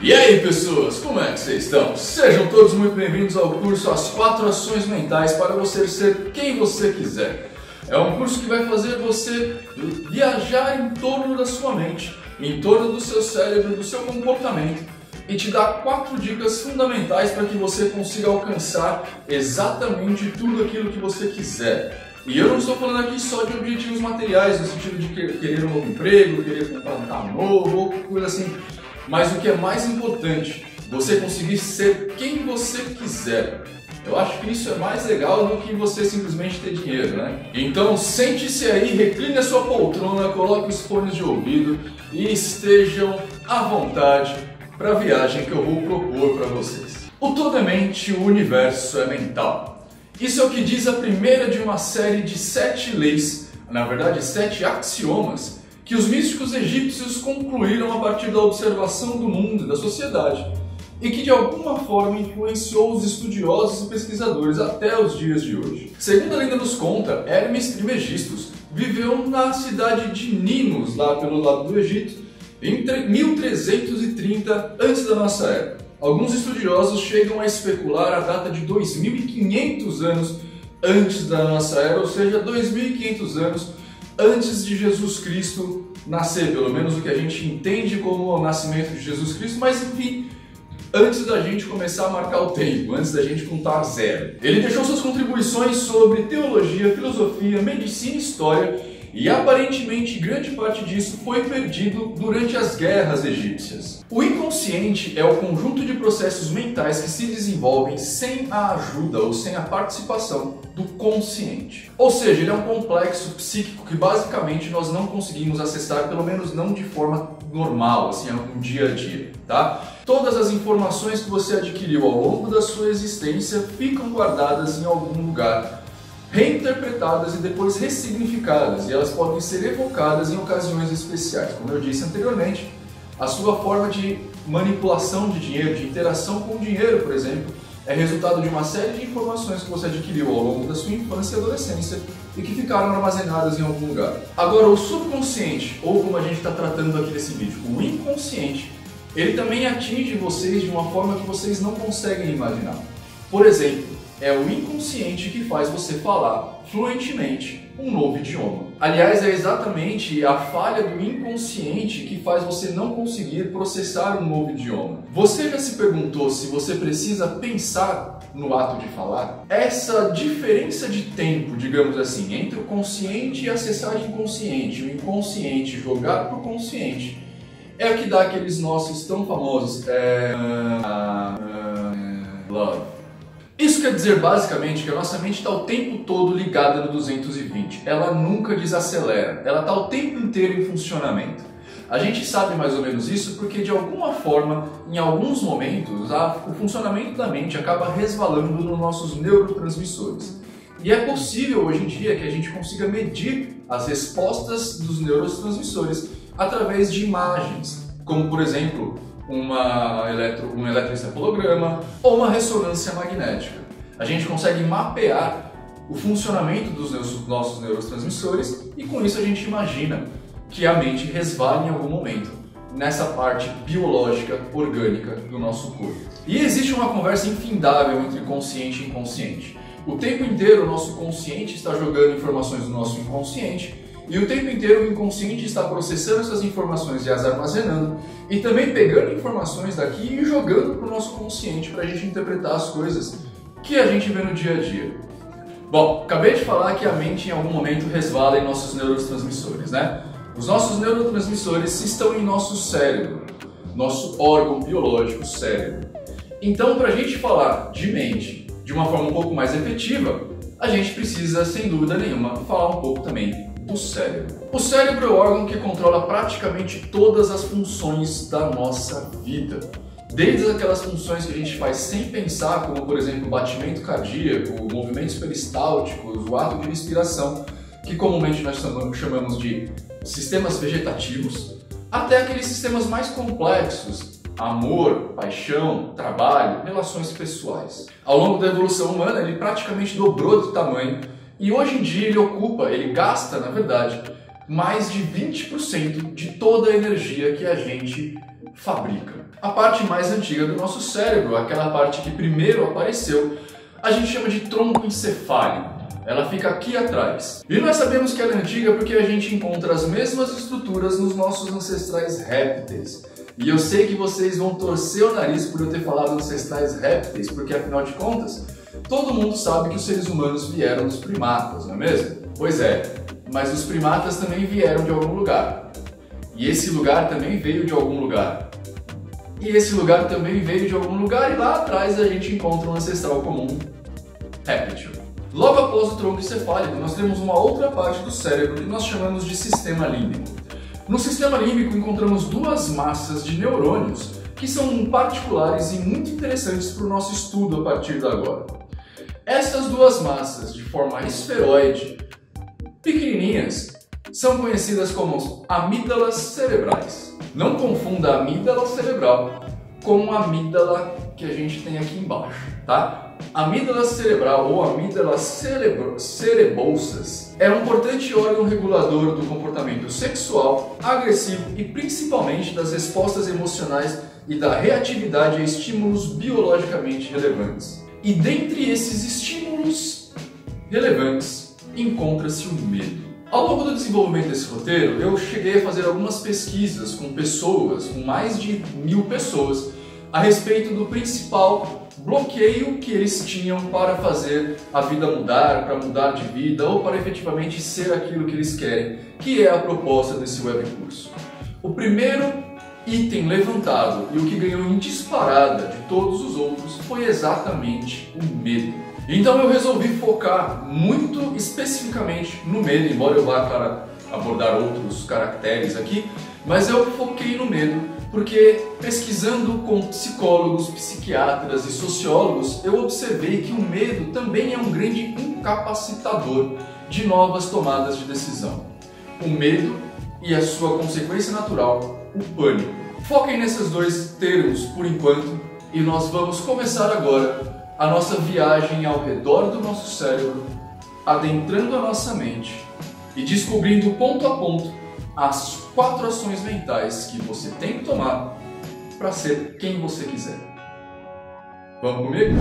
E aí pessoas, como é que vocês estão? Sejam todos muito bem-vindos ao curso As 4 Ações Mentais para você ser quem você quiser. É um curso que vai fazer você viajar em torno da sua mente, em torno do seu cérebro, do seu comportamento e te dar 4 dicas fundamentais para que você consiga alcançar exatamente tudo aquilo que você quiser. E eu não estou falando aqui só de objetivos materiais, no sentido de querer um novo emprego, querer comprar um carro novo ou coisa assim. Mas o que é mais importante, você conseguir ser quem você quiser. Eu acho que isso é mais legal do que você simplesmente ter dinheiro, né? Então sente-se aí, recline a sua poltrona, coloque os fones de ouvido e estejam à vontade para a viagem que eu vou propor para vocês. O todo é mente, o universo é mental. Isso é o que diz a primeira de uma série de 7 leis, na verdade 7 axiomas, que os místicos egípcios concluíram a partir da observação do mundo e da sociedade e que de alguma forma influenciou os estudiosos e pesquisadores até os dias de hoje. Segundo a lenda nos conta, Hermes Trismegistus viveu na cidade de Ninos, lá pelo lado do Egito, em 1330 antes da nossa era. Alguns estudiosos chegam a especular a data de 2500 anos antes da nossa era, ou seja, 2500 anos antes de Jesus Cristo nascer, pelo menos o que a gente entende como o nascimento de Jesus Cristo, mas enfim, antes da gente começar a marcar o tempo, antes da gente contar zero. Ele deixou suas contribuições sobre teologia, filosofia, medicina e história, e aparentemente grande parte disso foi perdido durante as guerras egípcias. O inconsciente é o conjunto de processos mentais que se desenvolvem sem a ajuda ou sem a participação do consciente. Ou seja, ele é um complexo psíquico que basicamente nós não conseguimos acessar, pelo menos não de forma normal, assim, no dia a dia, tá? Todas as informações que você adquiriu ao longo da sua existência ficam guardadas em algum lugar, reinterpretadas e depois ressignificadas, e elas podem ser evocadas em ocasiões especiais. Como eu disse anteriormente, a sua forma de manipulação de dinheiro, de interação com o dinheiro, por exemplo, é resultado de uma série de informações que você adquiriu ao longo da sua infância e adolescência e que ficaram armazenadas em algum lugar. Agora, o subconsciente, ou como a gente está tratando aqui nesse vídeo, o inconsciente, ele também atinge vocês de uma forma que vocês não conseguem imaginar. Por exemplo, é o inconsciente que faz você falar fluentemente um novo idioma. Aliás, é exatamente a falha do inconsciente que faz você não conseguir processar um novo idioma. Você já se perguntou se você precisa pensar no ato de falar? Essa diferença de tempo, digamos assim, entre o consciente e acessar o inconsciente, o inconsciente jogar para o consciente, é o que dá aqueles nossos tão famosos love. Isso quer dizer basicamente que a nossa mente está o tempo todo ligada no 220. Ela nunca desacelera, ela está o tempo inteiro em funcionamento. A gente sabe mais ou menos isso porque de alguma forma, em alguns momentos, o funcionamento da mente acaba resvalando nos nossos neurotransmissores. E é possível hoje em dia que a gente consiga medir as respostas dos neurotransmissores através de imagens, como por exemplo, um eletroencefalograma ou uma ressonância magnética. A gente consegue mapear o funcionamento dos nossos neurotransmissores e com isso a gente imagina que a mente resvale em algum momento nessa parte biológica, orgânica do nosso corpo. E existe uma conversa infindável entre consciente e inconsciente. O tempo inteiro o nosso consciente está jogando informações do nosso inconsciente e o tempo inteiro o inconsciente está processando essas informações e as armazenando e também pegando informações daqui e jogando para o nosso consciente para a gente interpretar as coisas que a gente vê no dia a dia. Bom, acabei de falar que a mente em algum momento resvala em nossos neurotransmissores, né? Os nossos neurotransmissores estão em nosso cérebro, nosso órgão biológico, cérebro. Então, para a gente falar de mente de uma forma um pouco mais efetiva, a gente precisa, sem dúvida nenhuma, falar um pouco também do cérebro. O cérebro é o órgão que controla praticamente todas as funções da nossa vida. Desde aquelas funções que a gente faz sem pensar, como por exemplo o batimento cardíaco, movimentos peristálticos, o ato de respiração, que comumente nós chamamos de sistemas vegetativos, até aqueles sistemas mais complexos, amor, paixão, trabalho, relações pessoais. Ao longo da evolução humana, ele praticamente dobrou de tamanho e hoje em dia ele gasta, na verdade, mais de 20% de toda a energia que a gente fabrica. A parte mais antiga do nosso cérebro, aquela parte que primeiro apareceu, a gente chama de tronco encefálico. Ela fica aqui atrás. E nós sabemos que ela é antiga porque a gente encontra as mesmas estruturas nos nossos ancestrais répteis. E eu sei que vocês vão torcer o nariz por eu ter falado ancestrais répteis, porque afinal de contas, todo mundo sabe que os seres humanos vieram dos primatas, não é mesmo? Pois é, mas os primatas também vieram de algum lugar. E esse lugar também veio de algum lugar. E esse lugar também veio de algum lugar, e lá atrás a gente encontra um ancestral comum, réptil. Logo após o tronco encefálico, nós temos uma outra parte do cérebro que nós chamamos de sistema límbico. No sistema límbico encontramos duas massas de neurônios que são particulares e muito interessantes para o nosso estudo a partir de agora. Essas duas massas, de forma esferoide, pequenininhas, são conhecidas como amígdalas cerebrais. Não confunda a amígdala cerebral com a amígdala que a gente tem aqui embaixo, tá? A amígdala cerebral ou amígdala cerebosas é um importante órgão regulador do comportamento sexual, agressivo e principalmente das respostas emocionais e da reatividade a estímulos biologicamente relevantes. E dentre esses estímulos relevantes encontra-se o medo. Ao longo do desenvolvimento desse roteiro, eu cheguei a fazer algumas pesquisas com pessoas, com mais de 1000 pessoas, a respeito do principal bloqueio que eles tinham para fazer a vida mudar, para mudar de vida ou para efetivamente ser aquilo que eles querem, que é a proposta desse webcurso. O primeiro item levantado e o que ganhou em disparada de todos os outros foi exatamente o medo. Então eu resolvi focar muito especificamente no medo, embora eu vá, claro, abordar outros caracteres aqui, mas eu foquei no medo porque, pesquisando com psicólogos, psiquiatras e sociólogos, eu observei que o medo também é um grande incapacitador de novas tomadas de decisão. O medo e a sua consequência natural, o pânico. Foquem nesses dois termos por enquanto e nós vamos começar agora a nossa viagem ao redor do nosso cérebro, adentrando a nossa mente e descobrindo ponto a ponto as 4 ações mentais que você tem que tomar para ser quem você quiser. Vamos comigo?